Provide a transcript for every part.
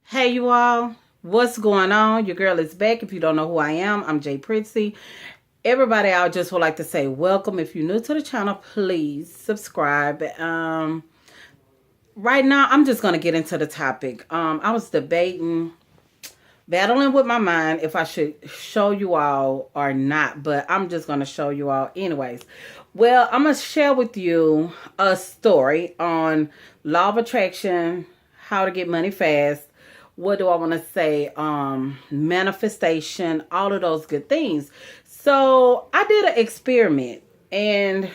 Hey you all, what's going on? Your girl is back. If you don't know who I am, I'm Jay Pritzy. Everybody, I just would like to say welcome. If you're new to the channel, please subscribe. Right now, I'm just gonna get into the topic. I was debating, battling with my mind if I should show you all or not, but I'm just gonna show you all anyways. Well, I'm gonna share with you a story on law of attraction, how to get money fast. What do I want to say? Manifestation, all of those good things. So I did an experiment and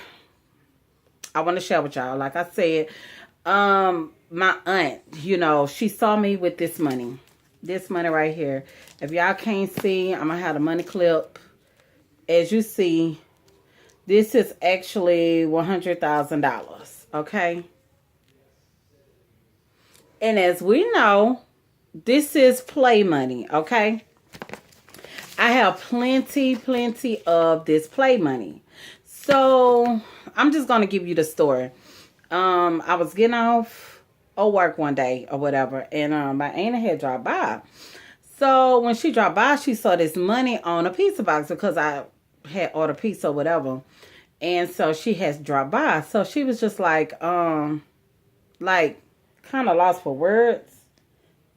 I want to share with y'all. Like I said, my aunt, she saw me with this money. This money right here. If y'all can't see, I'm gonna have the money clip. As you see, this is actually $100,000. Okay. And as we know, this is play money, okay? I have plenty of this play money. So, I'm just going to give you the story. I was getting off of work one day or whatever, and my aunt had dropped by. So, when she dropped by, she saw this money on a pizza box because I had ordered pizza or whatever. And so, she has dropped by. So, she was just like kind of lost for words.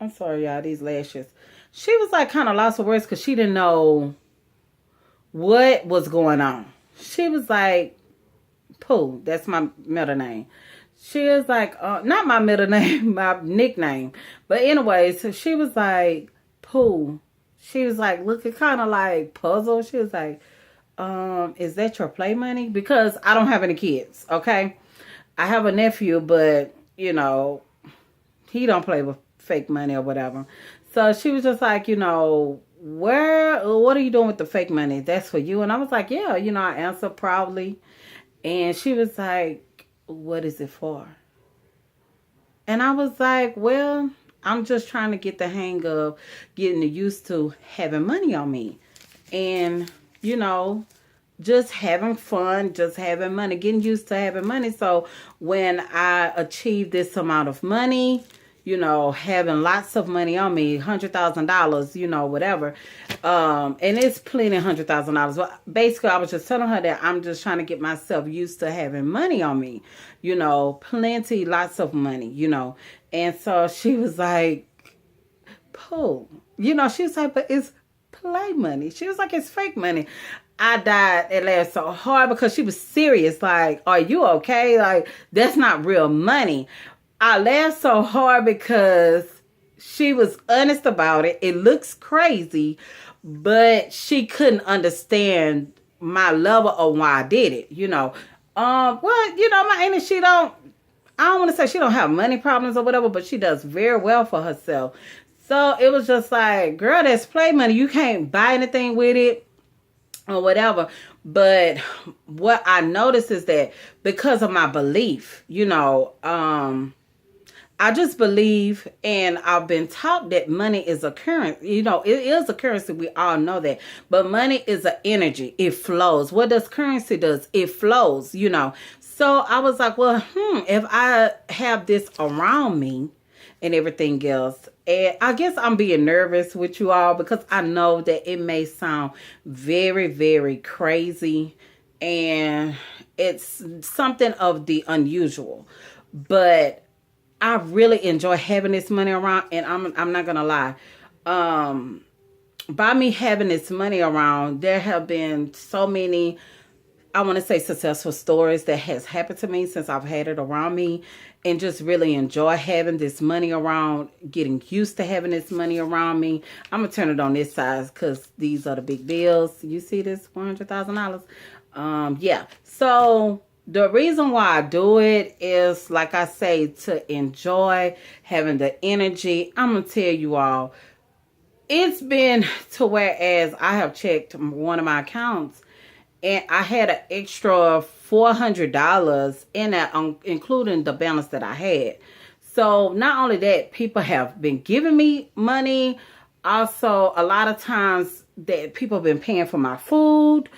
I'm sorry, y'all, these lashes. She was like kind of lost for words because she didn't know what was going on. She was like, Pooh, that's my middle name. She was like, not my middle name, my nickname. But anyways, so she was like, Pooh. She was like looking kind of like puzzled. She was like, is that your play money? Because I don't have any kids, okay? I have a nephew, but, he don't play with fake money or whatever. So she was just like, what are you doing with the fake money? That's for you. And I was like, yeah, I answered proudly. And she was like, what is it for? And I was like, well, I'm just trying to get the hang of getting used to having money on me. And, just having fun, just having money, getting used to having money. So when I achieve this amount of money, having lots of money on me, $100,000, whatever. And it's plenty $100,000. But basically, I was just telling her that I'm just trying to get myself used to having money on me, plenty, lots of money, And so she was like, Pooh, she was like, but it's play money. She was like, it's fake money. I died and laughed so hard because she was serious. Like, are you okay? Like, that's not real money. I laughed so hard because she was honest about it. It looks crazy, but she couldn't understand my level of why I did it, well, my auntie, I don't want to say she don't have money problems or whatever, but she does very well for herself. So it was just like, girl, that's play money. You can't buy anything with it or whatever. But what I noticed is that because of my belief, I just believe, and I've been taught that money is a currency. It is a currency. We all know that. But money is an energy. It flows. What does currency does? It flows, So I was like, well, if I have this around me and everything else, and I guess I'm being nervous with you all because I know that it may sound very, very crazy and it's something of the unusual. But I really enjoy having this money around, and I'm not gonna lie. By me having this money around, there have been so many, I want to say, successful stories that has happened to me since I've had it around me, and just really enjoy having this money around, getting used to having this money around me. I'm gonna turn it on this side because these are the big bills. You see this $100,000? Yeah. So the reason why I do it is, like I say, to enjoy having the energy. I'm going to tell you all, it's been to whereas I have checked one of my accounts and I had an extra $400 in that, including the balance that I had. So not only that, people have been giving me money. Also, a lot of times that people have been paying for my food.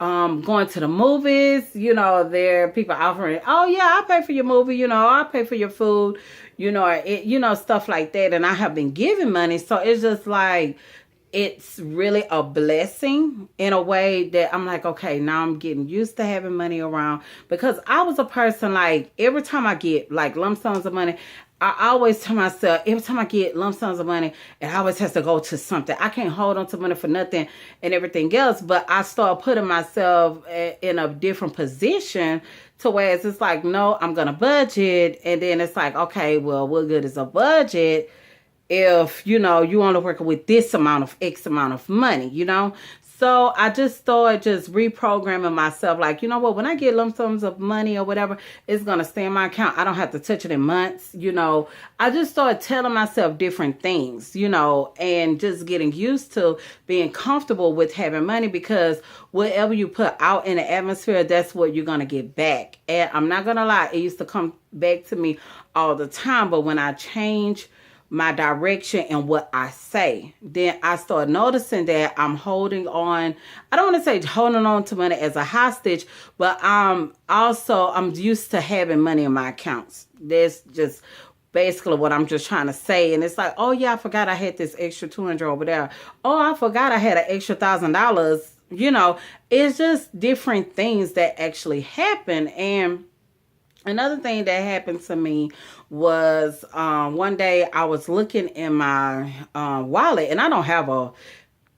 Going to the movies, there are people offering, oh yeah, I'll pay for your movie, I'll pay for your food, stuff like that. And I have been giving money. So it's just like, it's really a blessing in a way that I'm like, okay, now I'm getting used to having money around, because I was a person like, every time I get like lump sums of money, I always tell myself, every time I get lump sums of money, it always has to go to something. I can't hold on to money for nothing and everything else. But I start putting myself in a different position to where it's like, no, I'm going to budget. And then it's like, okay, well, what good is a budget if, you only working with this amount of X amount of money. So I just started just reprogramming myself. Like, you know what, when I get lump sums of money or whatever, it's going to stay in my account. I don't have to touch it in months. I just started telling myself different things, and just getting used to being comfortable with having money, because whatever you put out in the atmosphere, that's what you're going to get back. And I'm not going to lie, it used to come back to me all the time. But when I change my direction and what I say, then I start noticing that I'm holding on. I don't want to say holding on to money as a hostage, but I'm used to having money in my accounts. That's just basically what I'm just trying to say. And it's like, oh yeah, I forgot I had this extra 200 over there. Oh, I forgot I had an extra $1,000. It's just different things that actually happen. And another thing that happened to me was one day I was looking in my wallet, and I don't have a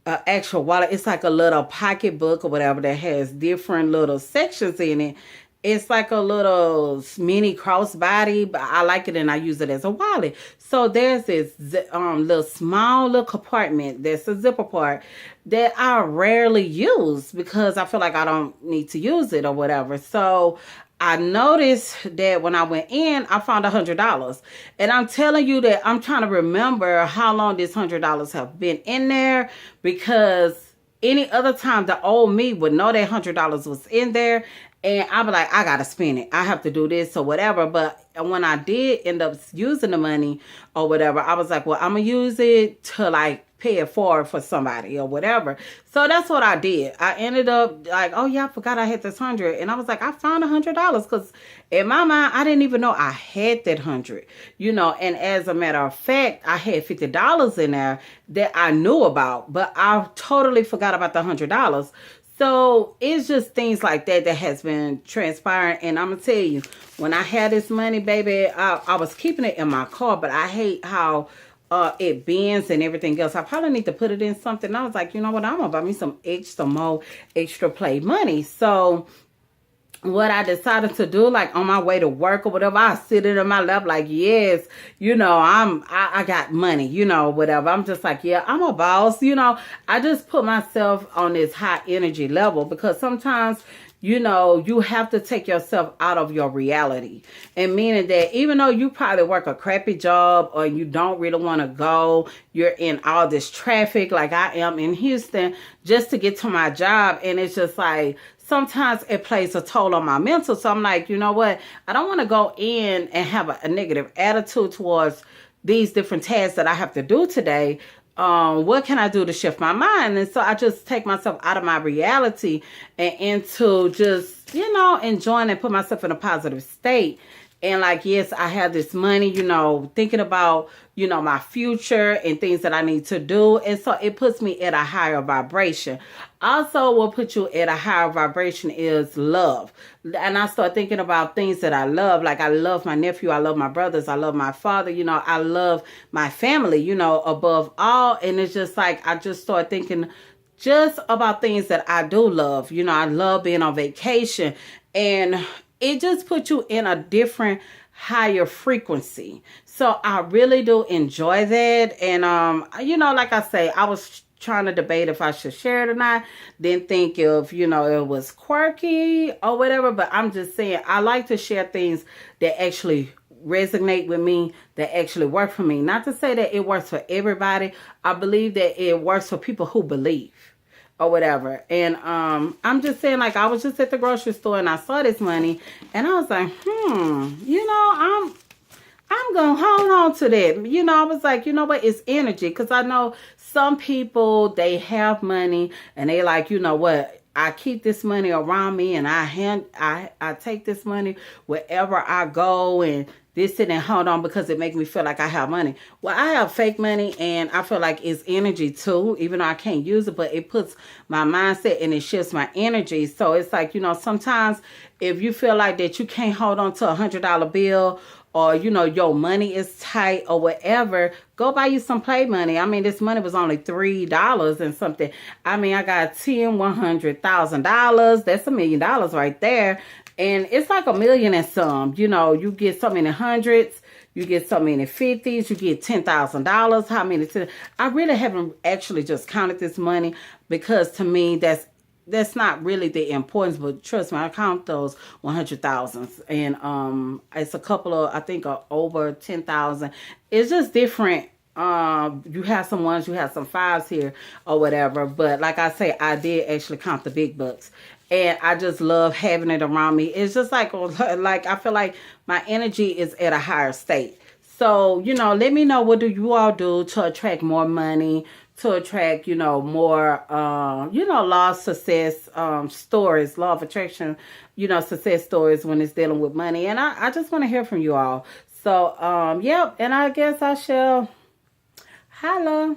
actual wallet. It's like a little pocketbook or whatever that has different little sections in it. It's like a little mini crossbody, but I like it and I use it as a wallet. So there's this little small little compartment that's a zipper part that I rarely use because I feel like I don't need to use it or whatever. So I noticed that when I went in, I found $100. And I'm telling you that I'm trying to remember how long this $100 have been in there, because any other time the old me would know that $100 was in there. And I'd be like, I got to spend it. I have to do this or whatever. But when I did end up using the money or whatever, I was like, well, I'm going to use it to like pay it forward for somebody or whatever. So that's what I did. I ended up like, oh yeah, I forgot I had this 100. And I was like, I found $100, because in my mind, I didn't even know I had that 100, and as a matter of fact, I had $50 in there that I knew about, but I totally forgot about the $100. So it's just things like that has been transpiring. And I'm going to tell you, when I had this money, baby, I was keeping it in my car, but I hate how it bends and everything else. I probably need to put it in something. I was like, you know what, I'm going to buy me some more extra play money. So what I decided to do, like on my way to work or whatever, I sit it in my lap like, yes, I got money, whatever. I'm just like, yeah, I'm a boss, I just put myself on this high energy level, because sometimes, you have to take yourself out of your reality. And meaning that even though you probably work a crappy job or you don't really want to go, you're in all this traffic like I am in Houston just to get to my job. And it's just like, sometimes it plays a toll on my mental. So I'm like, you know what? I don't want to go in and have a negative attitude towards these different tasks that I have to do today. What can I do to shift my mind? And so I just take myself out of my reality and into just, enjoying and put myself in a positive state. And like, yes, I have this money, thinking about, my future and things that I need to do. And so it puts me at a higher vibration. Also, what puts you at a higher vibration is love. And I start thinking about things that I love. Like, I love my nephew. I love my brothers. I love my father. I love my family, above all. And it's just like, I just start thinking just about things that I do love. I love being on vacation. And it just puts you in a different, higher frequency. So I really do enjoy that. And, like I say, I was trying to debate if I should share it or not. Didn't think if, it was quirky or whatever. But I'm just saying, I like to share things that actually resonate with me, that actually work for me. Not to say that it works for everybody. I believe that it works for people who believe or whatever. And I'm just saying, like, I was just at the grocery store and I saw this money and I was like, I'm going to hold on to that. I was like, you know what? It's energy. Because I know some people, they have money and they like, you know what? I keep this money around me and I take this money wherever I go and this and hold on because it makes me feel like I have money. Well, I have fake money, and I feel like it's energy too, even though I can't use it, but it puts my mindset and it shifts my energy. So it's like, sometimes if you feel like that you can't hold on to $100 bill, or your money is tight or whatever, go buy you some play money. I mean, this money was only $3 and something. I mean, I got $100,000. That's $1 million right there. And it's like $1 million and some. You get so many hundreds, you get so many 50s, you get $10,000. How many? I really haven't actually just counted this money, because to me that's not really the importance, but trust me, I count those 100,000s, and it's a couple of, I think, over 10,000. It's just different. You have some ones, you have some fives here or whatever, but like I say, I did actually count the big bucks, and I just love having it around me. It's just like I feel like my energy is at a higher state. So, let me know, what do you all do to attract more money, to attract, more, law of success stories, law of attraction, success stories when it's dealing with money. And I just want to hear from you all. So, yep. And I guess I shall holla.